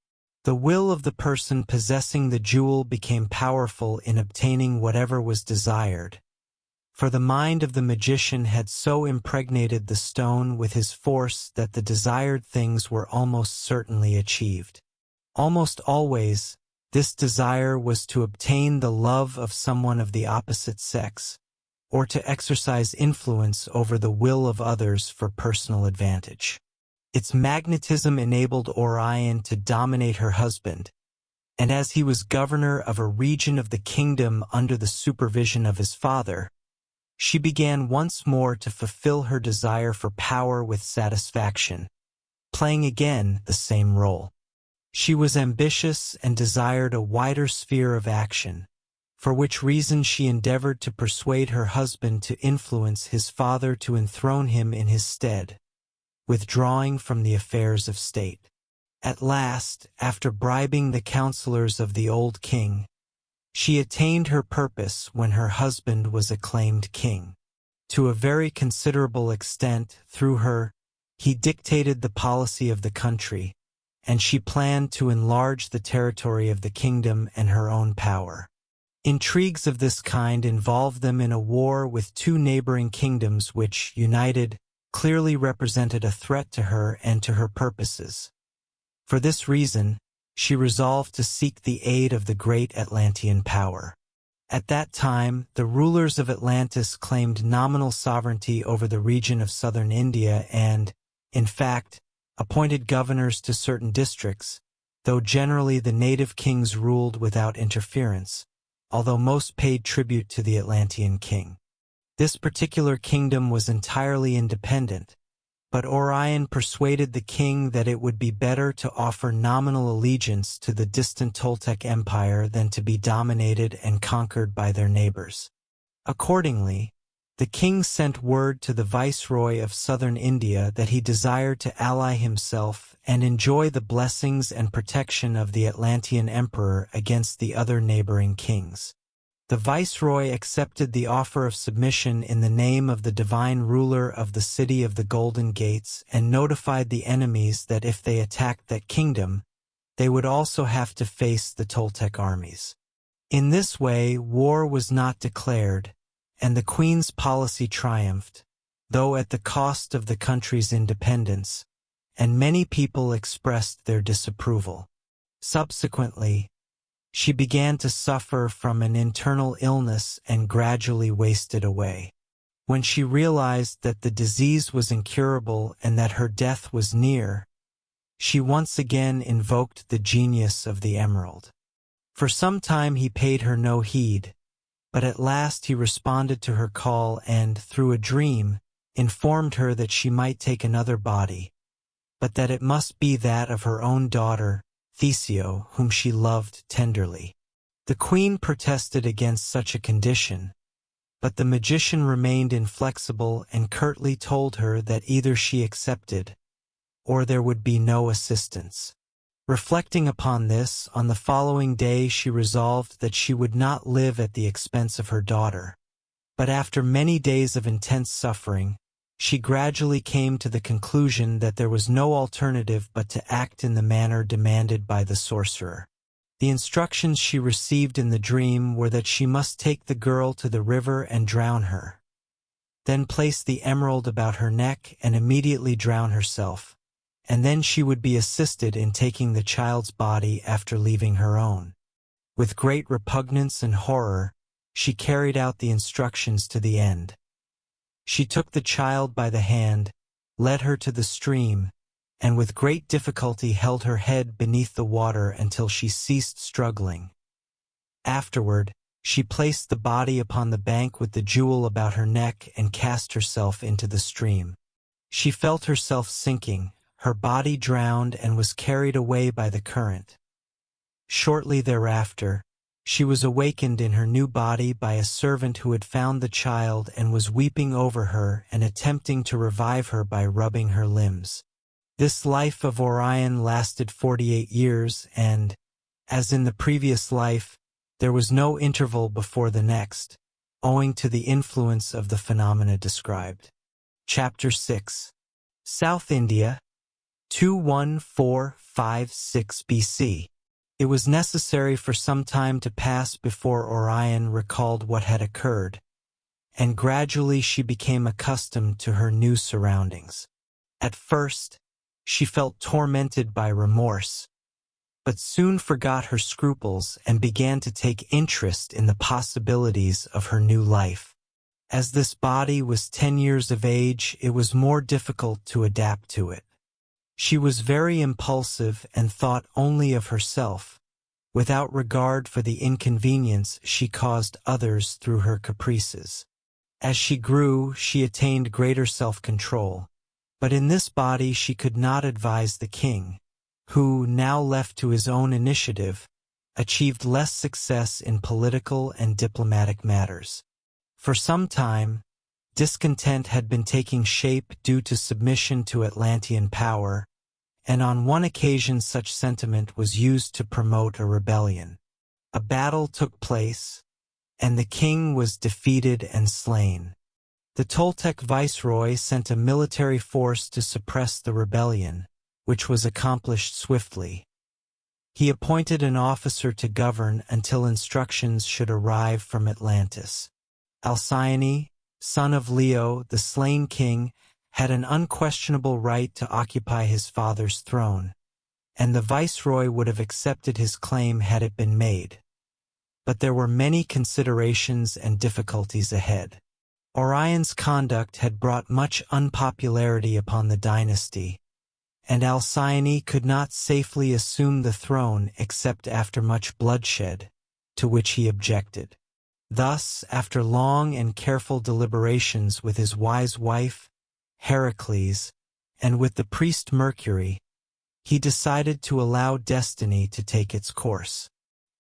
The will of the person possessing the jewel became powerful in obtaining whatever was desired, for the mind of the magician had so impregnated the stone with his force that the desired things were almost certainly achieved. Almost always, this desire was to obtain the love of someone of the opposite sex, or to exercise influence over the will of others for personal advantage. Its magnetism enabled Orion to dominate her husband, and as he was governor of a region of the kingdom under the supervision of his father, she began once more to fulfill her desire for power with satisfaction, playing again the same role. She was ambitious and desired a wider sphere of action, for which reason she endeavored to persuade her husband to influence his father to enthrone him in his stead, withdrawing from the affairs of state. At last, after bribing the counselors of the old king, she attained her purpose when her husband was acclaimed king. To a very considerable extent, through her, he dictated the policy of the country, and she planned to enlarge the territory of the kingdom and her own power. Intrigues of this kind involved them in a war with 2 neighboring kingdoms which, united, clearly represented a threat to her and to her purposes. For this reason, she resolved to seek the aid of the great Atlantean power. At that time, the rulers of Atlantis claimed nominal sovereignty over the region of southern India and, in fact, appointed governors to certain districts, though generally the native kings ruled without interference. although most paid tribute to the Atlantean king. This particular kingdom was entirely independent, but Orion persuaded the king that it would be better to offer nominal allegiance to the distant Toltec Empire than to be dominated and conquered by their neighbors. Accordingly, the king sent word to the viceroy of southern India that he desired to ally himself and enjoy the blessings and protection of the Atlantean emperor against the other neighboring kings. The viceroy accepted the offer of submission in the name of the divine ruler of the city of the Golden Gates and notified the enemies that if they attacked that kingdom, they would also have to face the Toltec armies. In this way, war was not declared, and the queen's policy triumphed, though at the cost of the country's independence, and many people expressed their disapproval. Subsequently, she began to suffer from an internal illness and gradually wasted away. When she realized that the disease was incurable and that her death was near, she once again invoked the genius of the emerald. For some time he paid her no heed, but at last he responded to her call and, through a dream, informed her that she might take another body, but that it must be that of her own daughter, Theseus, whom she loved tenderly. The queen protested against such a condition, but the magician remained inflexible and curtly told her that either she accepted, or there would be no assistance. Reflecting upon this, on the following day she resolved that she would not live at the expense of her daughter. But after many days of intense suffering, she gradually came to the conclusion that there was no alternative but to act in the manner demanded by the sorcerer. The instructions she received in the dream were that she must take the girl to the river and drown her, then place the emerald about her neck and immediately drown herself, and then she would be assisted in taking the child's body after leaving her own. With great repugnance and horror, she carried out the instructions to the end. She took the child by the hand, led her to the stream, and with great difficulty held her head beneath the water until she ceased struggling. Afterward, she placed the body upon the bank with the jewel about her neck and cast herself into the stream. She felt herself sinking, her body drowned and was carried away by the current. Shortly thereafter, she was awakened in her new body by a servant who had found the child and was weeping over her and attempting to revive her by rubbing her limbs. This life of Orion lasted 48 years and, as in the previous life, there was no interval before the next, owing to the influence of the phenomena described. Chapter 6. South India, 21456 BC. It was necessary for some time to pass before Orion recalled what had occurred, and gradually she became accustomed to her new surroundings. At first, she felt tormented by remorse, but soon forgot her scruples and began to take interest in the possibilities of her new life. As this body was 10 years of age, it was more difficult to adapt to it. She was very impulsive and thought only of herself, without regard for the inconvenience she caused others through her caprices. As she grew, she attained greater self-control, but in this body she could not advise the king, who, now left to his own initiative, achieved less success in political and diplomatic matters. For some time, discontent had been taking shape due to submission to Atlantean power, and on one occasion such sentiment was used to promote a rebellion. A battle took place, and the king was defeated and slain. The Toltec viceroy sent a military force to suppress the rebellion, which was accomplished swiftly. He appointed an officer to govern until instructions should arrive from Atlantis. Alcyone, son of Leo, the slain king, had an unquestionable right to occupy his father's throne, and the viceroy would have accepted his claim had it been made. But there were many considerations and difficulties ahead. Orion's conduct had brought much unpopularity upon the dynasty, and Alcyone could not safely assume the throne except after much bloodshed, to which he objected. Thus, after long and careful deliberations with his wise wife, Heracles, and with the priest Mercury, he decided to allow destiny to take its course.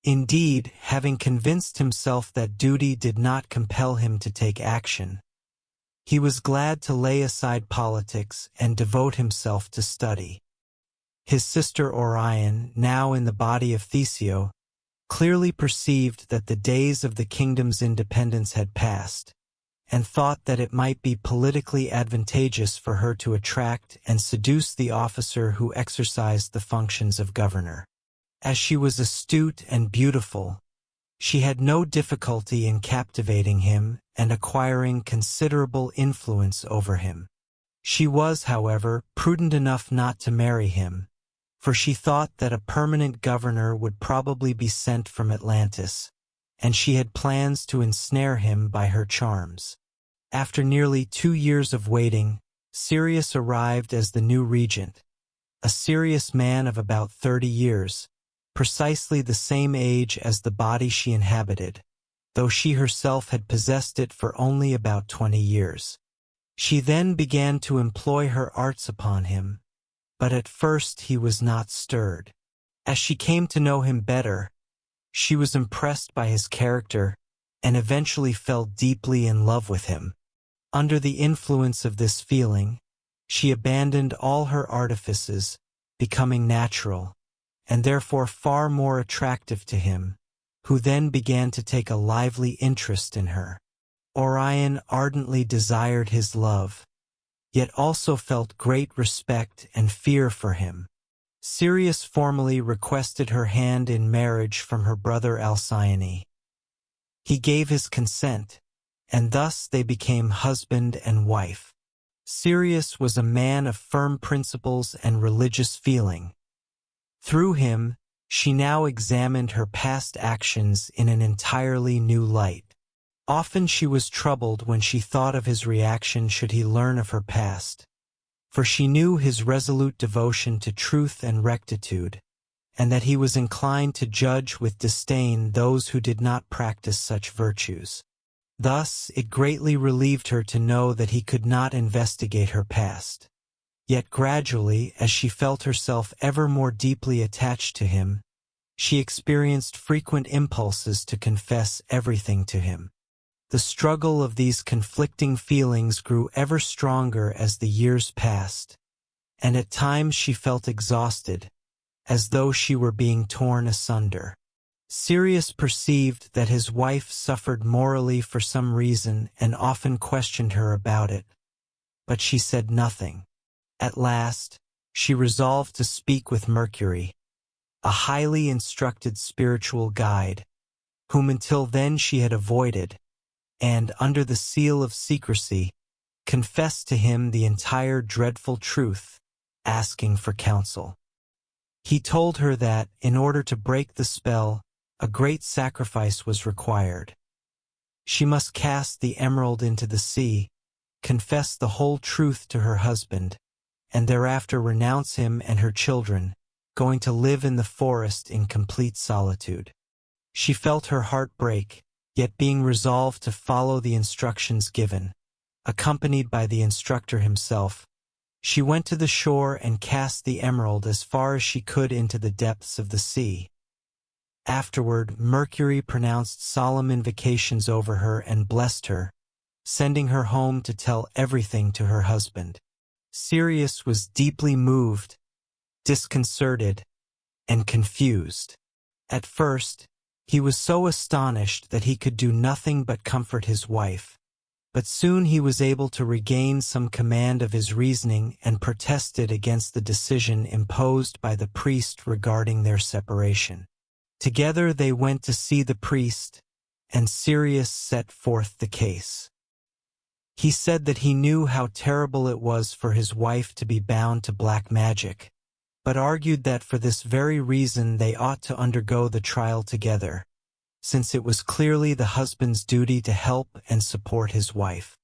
Indeed, having convinced himself that duty did not compel him to take action, he was glad to lay aside politics and devote himself to study. His sister Orion, now in the body of Theseus, clearly perceived that the days of the kingdom's independence had passed, and thought that it might be politically advantageous for her to attract and seduce the officer who exercised the functions of governor. As she was astute and beautiful, she had no difficulty in captivating him and acquiring considerable influence over him. She was, however, prudent enough not to marry him, for she thought that a permanent governor would probably be sent from Atlantis, and she had plans to ensnare him by her charms. After nearly 2 years of waiting, Sirius arrived as the new regent, a serious man of about 30 years, precisely the same age as the body she inhabited, though she herself had possessed it for only about 20 years. She then began to employ her arts upon him, but at first he was not stirred. As she came to know him better, she was impressed by his character and eventually fell deeply in love with him. Under the influence of this feeling, she abandoned all her artifices, becoming natural, and therefore far more attractive to him, who then began to take a lively interest in her. Orion ardently desired his love, yet also felt great respect and fear for him. Sirius formally requested her hand in marriage from her brother Alcyone. He gave his consent, and thus they became husband and wife. Sirius was a man of firm principles and religious feeling. Through him, she now examined her past actions in an entirely new light. Often she was troubled when she thought of his reaction should he learn of her past, for she knew his resolute devotion to truth and rectitude, and that he was inclined to judge with disdain those who did not practice such virtues. Thus, it greatly relieved her to know that he could not investigate her past. Yet gradually, as she felt herself ever more deeply attached to him, she experienced frequent impulses to confess everything to him. The struggle of these conflicting feelings grew ever stronger as the years passed, and at times she felt exhausted, as though she were being torn asunder. Sirius perceived that his wife suffered morally for some reason and often questioned her about it, but she said nothing. At last, she resolved to speak with Mercury, a highly instructed spiritual guide, whom until then she had avoided, and, under the seal of secrecy, confessed to him the entire dreadful truth, asking for counsel. He told her that, in order to break the spell, a great sacrifice was required. She must cast the emerald into the sea, confess the whole truth to her husband, and thereafter renounce him and her children, going to live in the forest in complete solitude. She felt her heart break, yet being resolved to follow the instructions given, accompanied by the instructor himself, she went to the shore and cast the emerald as far as she could into the depths of the sea. Afterward, Mercury pronounced solemn invocations over her and blessed her, sending her home to tell everything to her husband. Sirius was deeply moved, disconcerted, and confused. At first, he was so astonished that he could do nothing but comfort his wife, but soon he was able to regain some command of his reasoning and protested against the decision imposed by the priest regarding their separation. Together they went to see the priest, and Sirius set forth the case. He said that he knew how terrible it was for his wife to be bound to black magic, but argued that for this very reason they ought to undergo the trial together, since it was clearly the husband's duty to help and support his wife.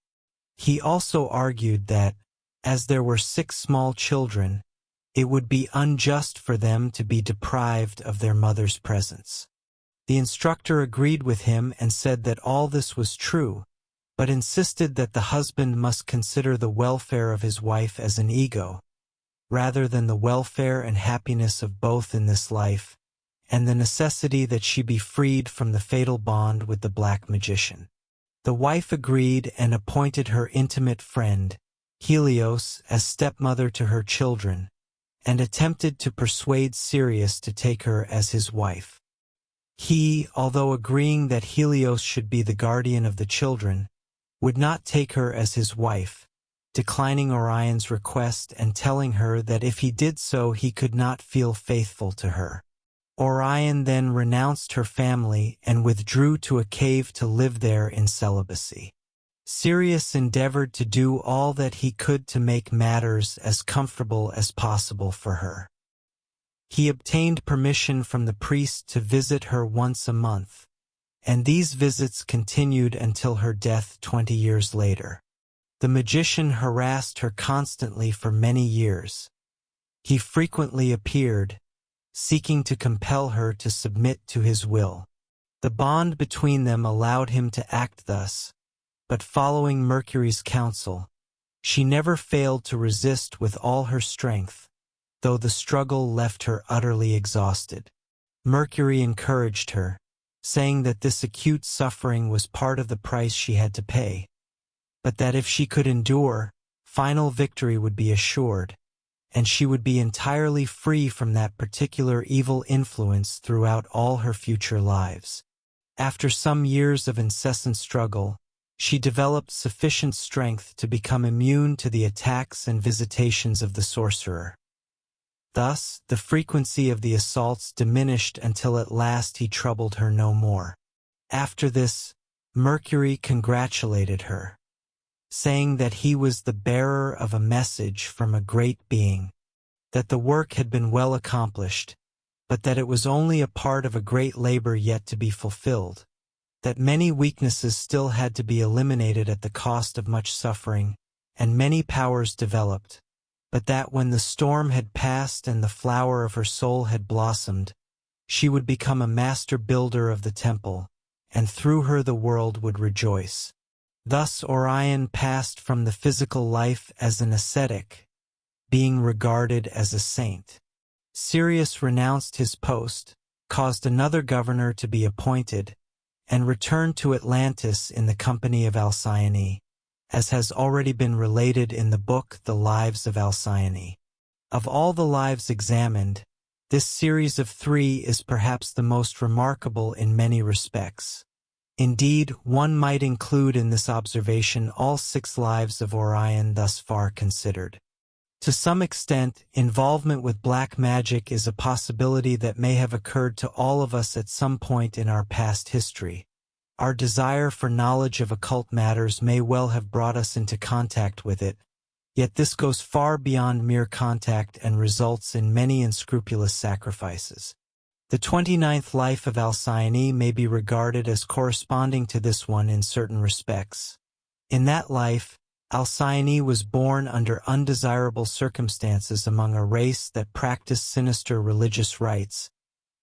He also argued that, as there were 6 small children, it would be unjust for them to be deprived of their mother's presence. The instructor agreed with him and said that all this was true, but insisted that the husband must consider the welfare of his wife as an ego, rather than the welfare and happiness of both in this life, and the necessity that she be freed from the fatal bond with the black magician. The wife agreed and appointed her intimate friend, Helios, as stepmother to her children, and attempted to persuade Sirius to take her as his wife. He, although agreeing that Helios should be the guardian of the children, would not take her as his wife, declining Orion's request and telling her that if he did so he could not feel faithful to her. Orion then renounced her family and withdrew to a cave to live there in celibacy. Sirius endeavored to do all that he could to make matters as comfortable as possible for her. He obtained permission from the priest to visit her once a month, and these visits continued until her death 20 years later. The magician harassed her constantly for many years. He frequently appeared, seeking to compel her to submit to his will. The bond between them allowed him to act thus, but following Mercury's counsel, she never failed to resist with all her strength, though the struggle left her utterly exhausted. Mercury encouraged her, saying that this acute suffering was part of the price she had to pay, but that if she could endure, final victory would be assured, and she would be entirely free from that particular evil influence throughout all her future lives. After some years of incessant struggle, she developed sufficient strength to become immune to the attacks and visitations of the sorcerer. Thus, the frequency of the assaults diminished until at last he troubled her no more. After this, Mercury congratulated her, saying that he was the bearer of a message from a great being, that the work had been well accomplished, but that it was only a part of a great labor yet to be fulfilled, that many weaknesses still had to be eliminated at the cost of much suffering, and many powers developed, but that when the storm had passed and the flower of her soul had blossomed, she would become a master builder of the temple, and through her the world would rejoice. Thus Orion passed from the physical life as an ascetic, being regarded as a saint. Sirius renounced his post, caused another governor to be appointed, and returned to Atlantis in the company of Alcyone, as has already been related in the book The Lives of Alcyone. Of all the lives examined, this series of 3 is perhaps the most remarkable in many respects. Indeed, one might include in this observation all 6 lives of Orion thus far considered. To some extent, involvement with black magic is a possibility that may have occurred to all of us at some point in our past history. Our desire for knowledge of occult matters may well have brought us into contact with it, yet this goes far beyond mere contact and results in many unscrupulous sacrifices. The 29th life of Alcyone may be regarded as corresponding to this one in certain respects. In that life, Alcyone was born under undesirable circumstances among a race that practiced sinister religious rites,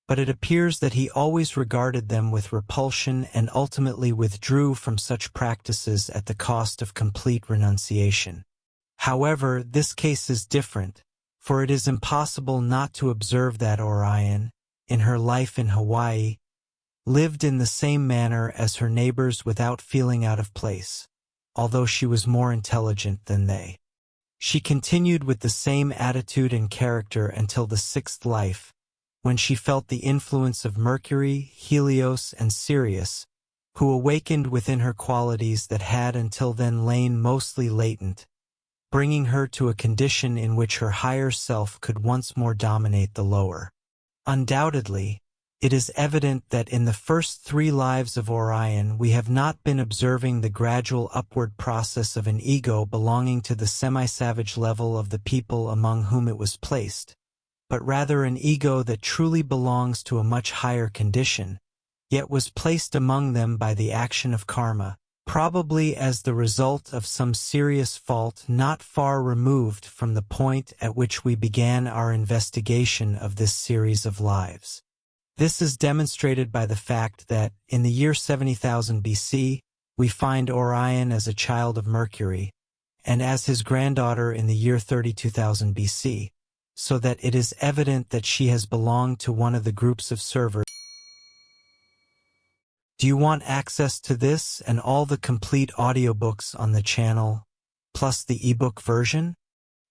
but it appears that he always regarded them with repulsion and ultimately withdrew from such practices at the cost of complete renunciation. However, this case is different, for it is impossible not to observe that Orion, in her life in Hawaii, lived in the same manner as her neighbors without feeling out of place, although she was more intelligent than they. She continued with the same attitude and character until the 6th life, when she felt the influence of Mercury, Helios, and Sirius, who awakened within her qualities that had until then lain mostly latent, bringing her to a condition in which her higher self could once more dominate the lower. Undoubtedly, it is evident that in the first 3 lives of Orion we have not been observing the gradual upward process of an ego belonging to the semi-savage level of the people among whom it was placed, but rather an ego that truly belongs to a much higher condition, yet was placed among them by the action of karma, probably as the result of some serious fault not far removed from the point at which we began our investigation of this series of lives. This is demonstrated by the fact that in the year 70,000 BC, we find Orion as a child of Mercury, and as his granddaughter in the year 32,000 BC, so that it is evident that she has belonged to one of the groups of servers. Do you want access to this and all the complete audiobooks on the channel, plus the ebook version?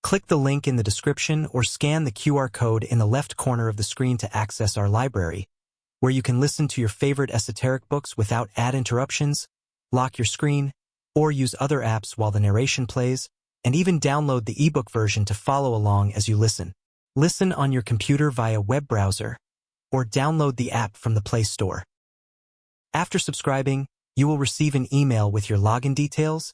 Click the link in the description or scan the QR code in the left corner of the screen to access our library, where you can listen to your favorite esoteric books without ad interruptions, lock your screen, or use other apps while the narration plays, and even download the ebook version to follow along as you listen. Listen on your computer via web browser, or download the app from the Play Store. After subscribing, you will receive an email with your login details,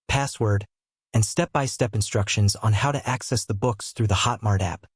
password, and step-by-step instructions on how to access the books through the Hotmart app.